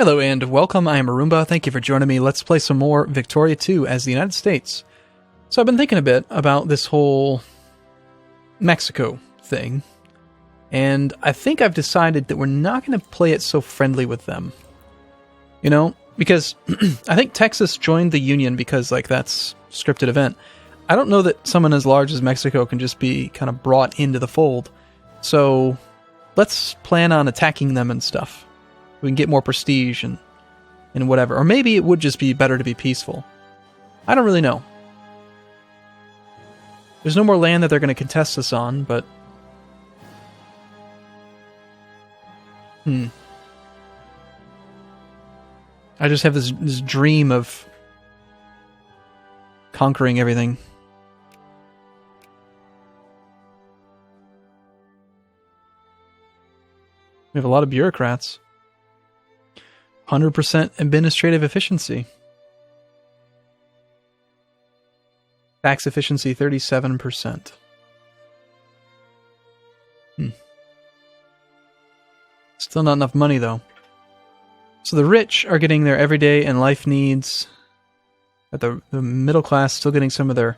Hello and welcome, I am Arumba. Thank you for joining me. Let's play some more Victoria 2 as the United States. So I've been thinking a bit about this whole Mexico thing, and I think I've decided that we're not going to play it so friendly with them. You know, because I think Texas joined the Union because, like, that's a scripted event. I don't know that someone as large as Mexico can just be kind of brought into the fold. So let's plan on attacking them and stuff. We can get more prestige and whatever. Or maybe it would just be better to be peaceful. I don't really know. There's no more land that they're going to contest us on, but... I just have this dream of conquering everything. We have a lot of bureaucrats. 100% administrative efficiency. Tax efficiency 37%. Still not enough money though. So the rich are getting their everyday and life needs. But the middle class still getting some of their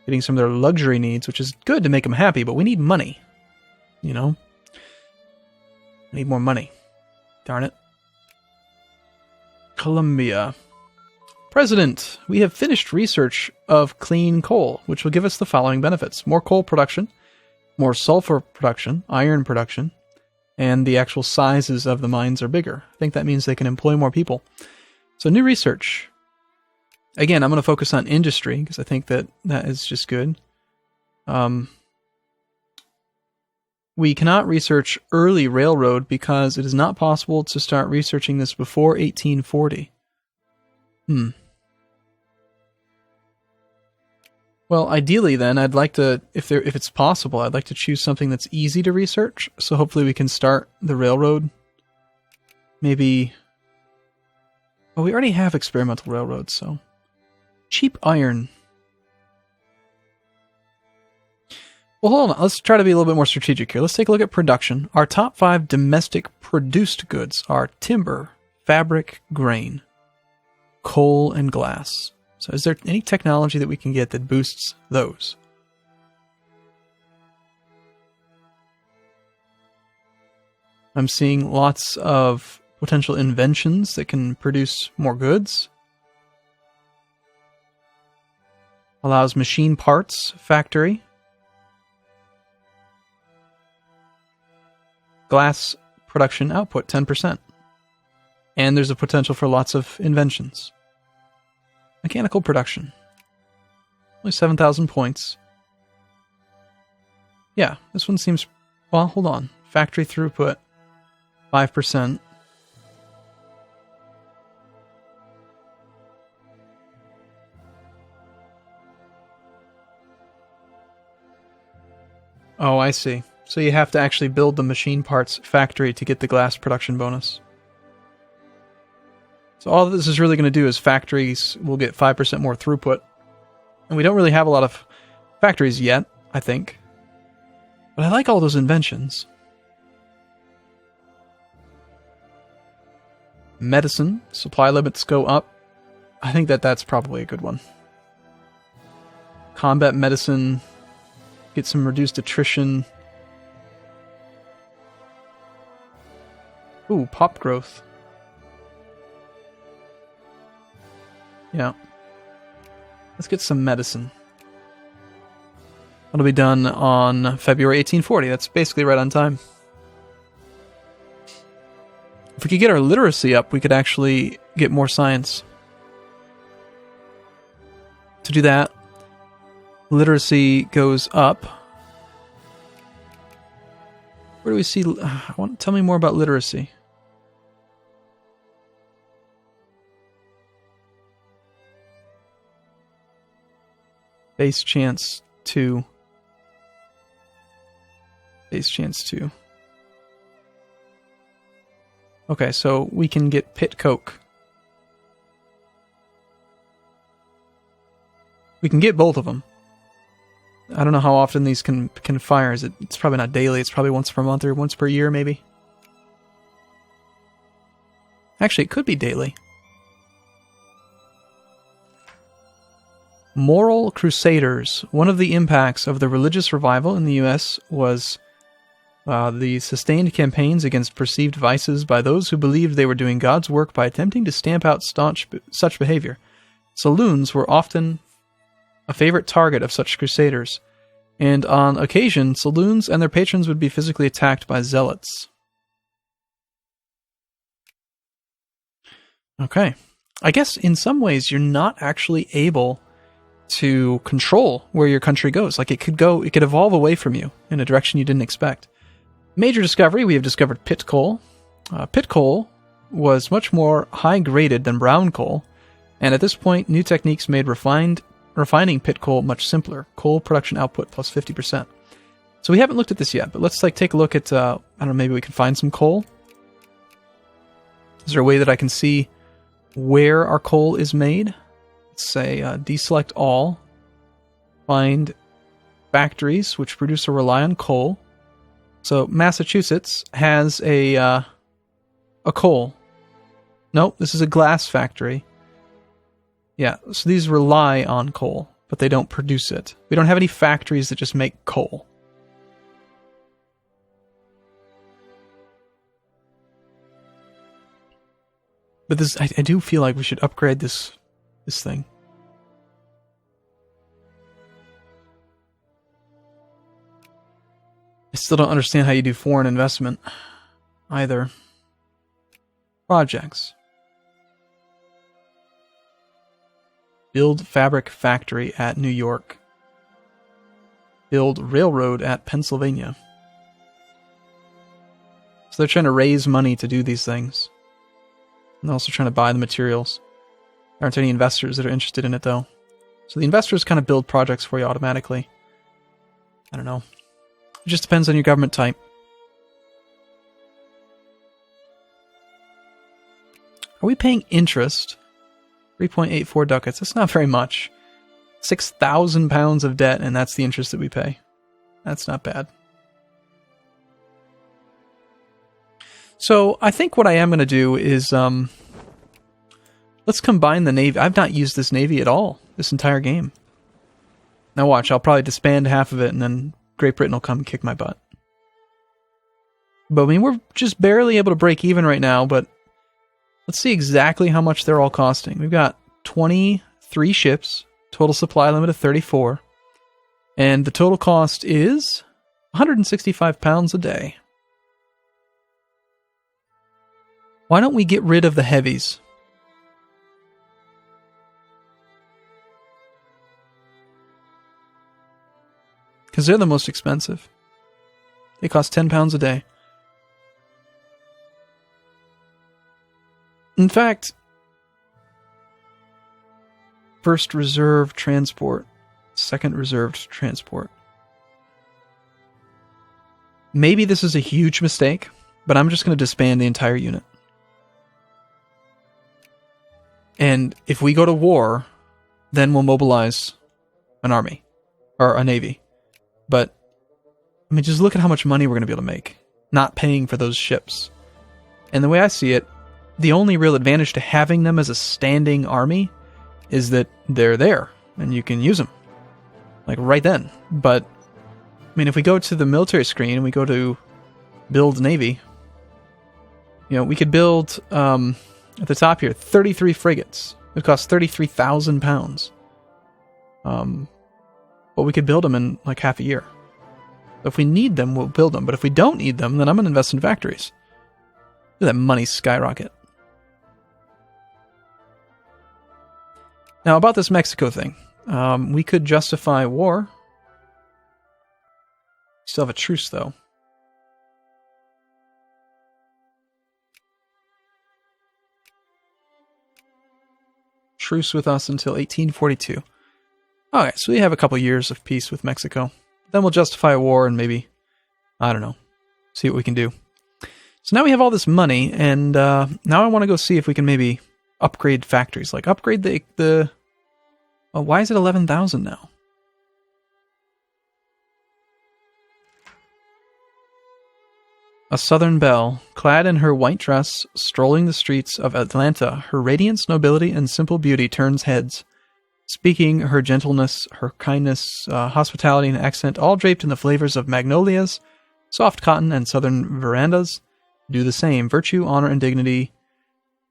luxury needs, which is good to make them happy, but we need money. You know? We need more money. Darn it. Colombia. President, we have finished research of clean coal, which will give us the following benefits. More coal production, more sulfur production, iron production, and the actual sizes of the mines are bigger. I think that means they can employ more people. So new research. Again, I'm going to focus on industry, because I think that is just good. We cannot research early railroad because it is not possible to start researching this before 1840. Well, ideally then, I'd like to, if it's possible, I'd like to choose something that's easy to research, so hopefully we can start the railroad. Maybe... Well, we already have experimental railroads, so... Cheap iron. Well, hold on. Let's try to be a little bit more strategic here. Let's take a look at production. Our top 5 domestic produced goods are timber, fabric, grain, coal, and glass. So is there any technology that we can get that boosts those? I'm seeing lots of potential inventions that can produce more goods. Allows machine parts factory. Glass production output 10%. And there's a potential for lots of inventions. Mechanical production. Only 7,000 points. Yeah, this one seems... Well, hold on. Factory throughput 5%. Oh, I see. So you have to actually build the machine parts factory to get the glass production bonus. So all this is really going to do is factories will get 5% more throughput. And we don't really have a lot of factories yet, I think. But I like all those inventions. Medicine, supply limits go up. I think that's probably a good one. Combat medicine, get some reduced attrition. Ooh, pop growth. Yeah. Let's get some medicine. That'll be done on February 1840. That's basically right on time. If we could get our literacy up, we could actually get more science. To do that, literacy goes up. Where do we see... tell me more about literacy. Base chance 2. Base chance 2. Okay, so we can get pit coke. We can get both of them. I don't know how often these can fire. It's probably not daily. It's probably once per month or once per year, maybe. Actually, it could be daily. Moral Crusaders. One of the impacts of the religious revival in the U.S. was the sustained campaigns against perceived vices by those who believed they were doing God's work by attempting to stamp out such behavior. Saloons were often a favorite target of such crusaders, and on occasion, saloons and their patrons would be physically attacked by zealots. Okay. I guess in some ways you're not actually able to control where your country goes. Like it could evolve away from you in a direction you didn't expect. Major discovery, we have discovered pit coal. Pit coal was much more high-graded than brown coal, and at this point, new techniques made refining pit coal much simpler. Coal production output plus 50%. So we haven't looked at this yet, but let's take a look at, I don't know, maybe we can find some coal. Is there a way that I can see where our coal is made? Let's say deselect all, find factories which produce or rely on coal. So Massachusetts has a coal. Nope, this is a glass factory. Yeah, so these rely on coal, but they don't produce it. We don't have any factories that just make coal. But this, I do feel like we should upgrade this thing. I still don't understand how you do foreign investment either. Projects. Build fabric factory at New York. Build railroad at Pennsylvania. So they're trying to raise money to do these things. And they're also trying to buy the materials. There aren't any investors that are interested in it, though. So the investors kind of build projects for you automatically. I don't know. It just depends on your government type. Are we paying interest? 3.84 ducats. That's not very much. 6,000 pounds of debt, and that's the interest that we pay. That's not bad. So I think what I am going to do is let's combine the Navy. I've not used this Navy at all this entire game. Now watch, I'll probably disband half of it, and then Great Britain will come and kick my butt. But I mean, we're just barely able to break even right now, but let's see exactly how much they're all costing. We've got 23 ships, total supply limit of 34, and the total cost is 165 pounds a day. Why don't we get rid of the heavies? Because they're the most expensive. They cost 10 pounds a day. In fact, first reserve transport, second reserved transport. Maybe this is a huge mistake, but I'm just going to disband the entire unit. And if we go to war, then we'll mobilize an army, or a navy. But, I mean, just look at how much money we're going to be able to make, not paying for those ships. And the way I see it, the only real advantage to having them as a standing army is that they're there, and you can use them. Like, right then. But, I mean, if we go to the military screen and we go to build navy, you know, we could build, at the top here, 33 frigates. It costs 33,000 pounds. But we could build them in like half a year. So if we need them, we'll build them. But if we don't need them, then I'm going to invest in factories. Look at that money skyrocket. Now, about this Mexico thing. We could justify war. Still have a truce, though. Truce with us until 1842. Okay, so we have a couple years of peace with Mexico. Then we'll justify a war and maybe, I don't know, see what we can do. So now we have all this money, and now I want to go see if we can maybe upgrade factories. Like, upgrade the oh, why is it 11,000 now? A southern belle, clad in her white dress, strolling the streets of Atlanta, her radiance, nobility, and simple beauty turns heads. Speaking, her gentleness, her kindness, hospitality, and accent, all draped in the flavors of magnolias, soft cotton, and southern verandas, do the same. Virtue, honor, and dignity.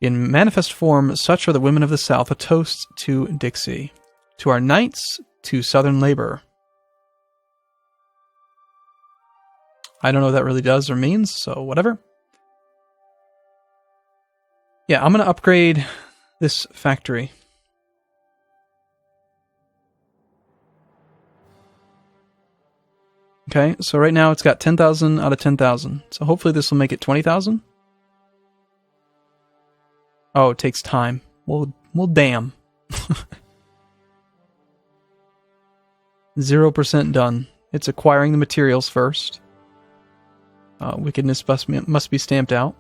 In manifest form, such are the women of the South, a toast to Dixie. To our knights, to southern labor. I don't know what that really does or means, so whatever. Yeah, I'm going to upgrade this factory. Okay, so right now it's got 10,000 out of 10,000. So hopefully this will make it 20,000. Oh, it takes time. Well, damn. 0% done. It's acquiring the materials first. Wickedness must be stamped out.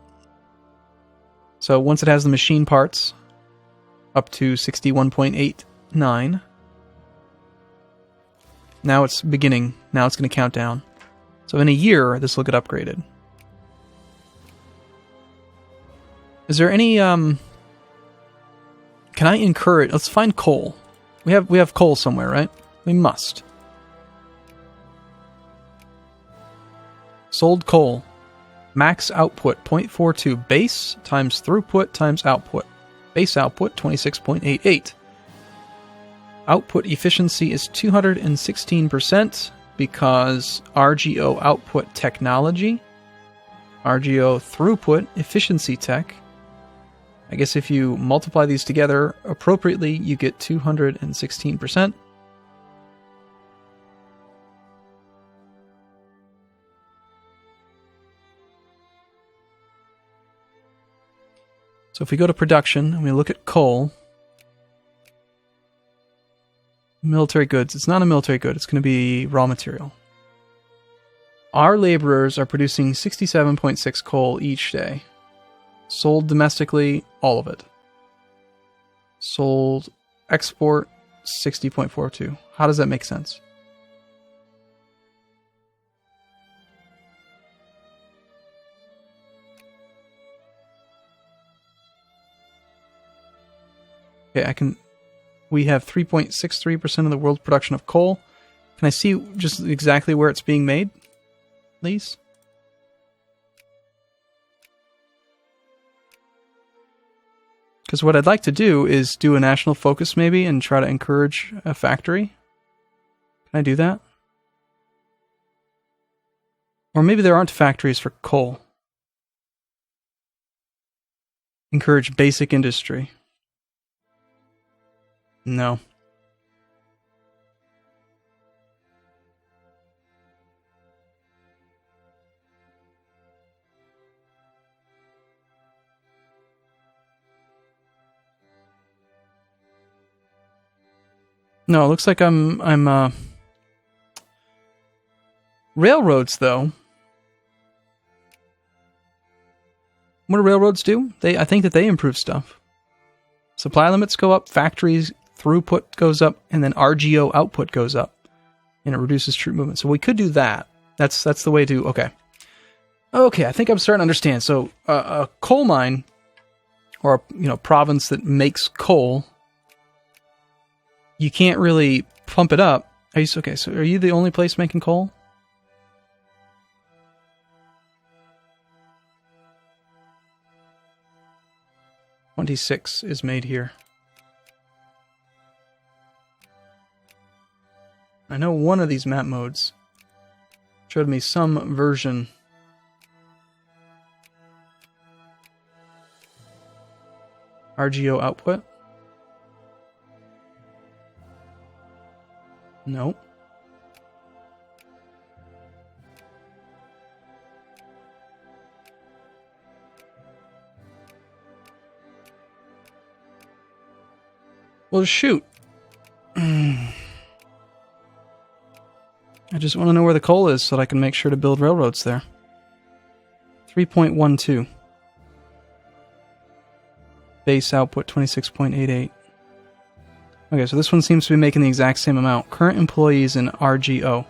So once it has the machine parts, up to 61.89. Now it's beginning. Now it's going to count down. So in a year, this will get upgraded. Is there any, can I encourage, let's find coal. We have coal somewhere, right? We must. Sold coal. Max output 0.42. Base times throughput times output. Base output 26.88. Output efficiency is 216% because RGO output technology. RGO throughput efficiency tech. I guess if you multiply these together appropriately, you get 216%. So if we go to production and we look at coal, military goods, it's not a military good, it's going to be raw material. Our laborers are producing 67.6 coal each day. Sold domestically, all of it. Sold export, 60.42. How does that make sense? Okay, we have 3.63% of the world's production of coal. Can I see just exactly where it's being made, please? Because what I'd like to do is do a national focus maybe and try to encourage a factory. Can I do that? Or maybe there aren't factories for coal. Encourage basic industry. No. No, it looks like I'm railroads though. What do railroads do? I think that they improve stuff. Supply limits go up, factories throughput goes up, and then RGO output goes up, and it reduces troop movement. So we could do that. That's the way to. Okay. I think I'm starting to understand. So a coal mine, or province that makes coal, you can't really pump it up. Okay? So are you the only place making coal? $26 is made here. I know one of these map modes showed me some version. RGO output? Nope. Well, shoot. I just want to know where the coal is so that I can make sure to build railroads there. 3.12. Base output 26.88. Okay, so this one seems to be making the exact same amount. Current employees in RGO.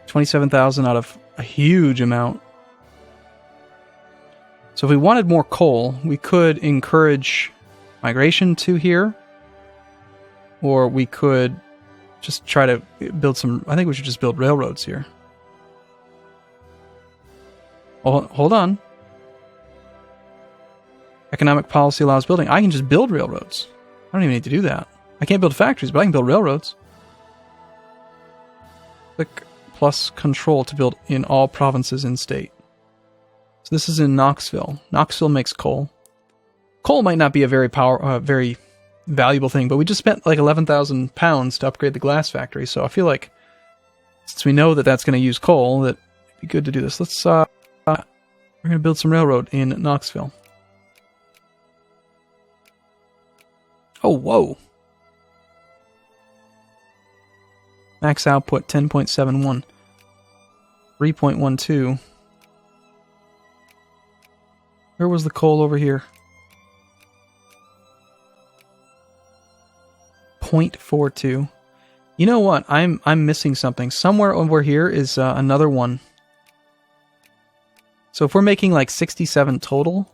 27,000 out of a huge amount. So if we wanted more coal, we could encourage migration to here. Or we could just try to build some... I think we should just build railroads here. Oh, hold on. Economic policy allows building. I can just build railroads. I don't even need to do that. I can't build factories, but I can build railroads. Click plus control to build in all provinces in state. So this is in Knoxville. Knoxville makes coal. Coal might not be a very very valuable thing, but we just spent like 11,000 pounds to upgrade the glass factory, so I feel like since we know that that's going to use coal, that it'd be good to do this. Let's we're going to build some railroad in Knoxville. Oh, whoa. Max output 10.71. 3.12. Where was the coal over here? 0.42. You know what? I'm missing something. Somewhere over here is another one. So if we're making like 67 total...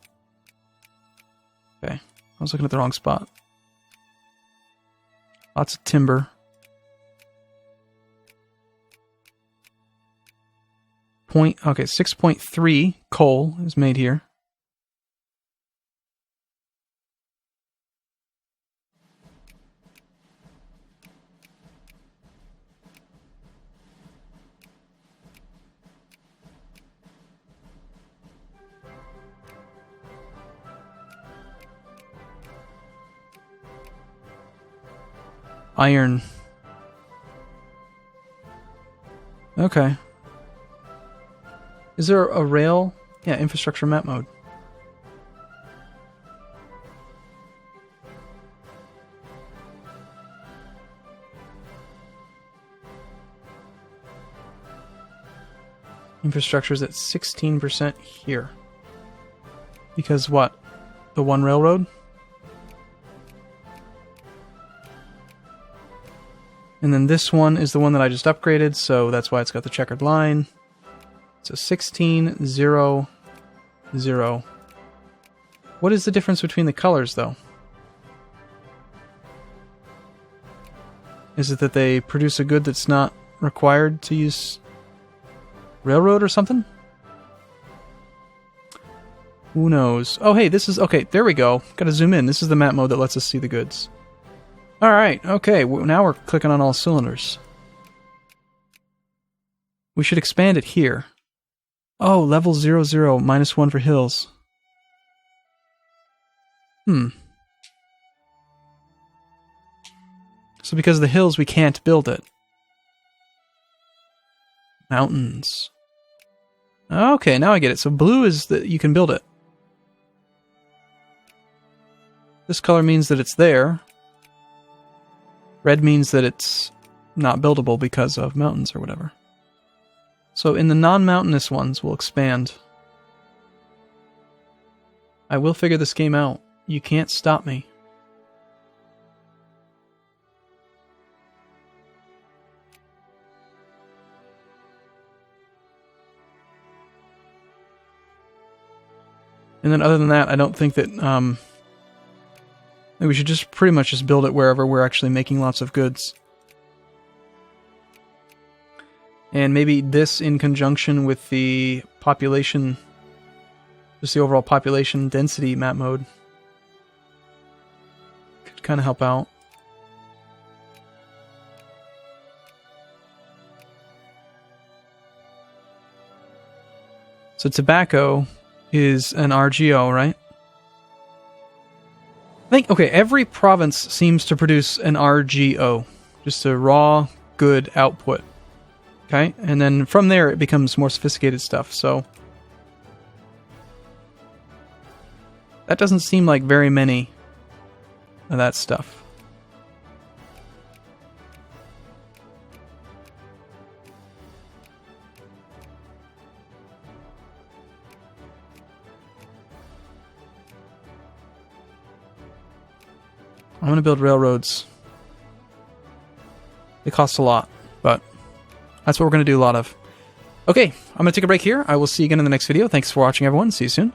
Okay, I was looking at the wrong spot. Lots of timber. Okay, 6.3 coal is made here. Iron. Okay. Is there a rail? Yeah, infrastructure map mode. Infrastructure is at 16% here. Because what? The one railroad? And then this one is the one that I just upgraded, so that's why it's got the checkered line. So 16, 0, 0. What is the difference between the colors, though? Is it that they produce a good that's not required to use railroad or something? Who knows? Oh, hey, this is... Okay, there we go. Gotta zoom in. This is the map mode that lets us see the goods. Alright, okay, now we're clicking on all cylinders. We should expand it here. Oh, level 0, 0, -1 for hills. So because of the hills, we can't build it. Mountains. Okay, now I get it. So blue is that you can build it. This color means that it's there. Red means that it's not buildable because of mountains or whatever. So in the non-mountainous ones, we'll expand. I will figure this game out. You can't stop me. And then other than that, I don't think that... we should just pretty much just build it wherever we're actually making lots of goods. And maybe this in conjunction with the population, just the overall population density map mode, could kind of help out. So tobacco is an RGO, right? I think, okay, every province seems to produce an RGO, just a raw good output. Okay, and then from there it becomes more sophisticated stuff, so that doesn't seem like very many of that stuff. I'm going to build railroads. They cost a lot, but that's what we're going to do a lot of. Okay, I'm going to take a break here. I will see you again in the next video. Thanks for watching, everyone. See you soon.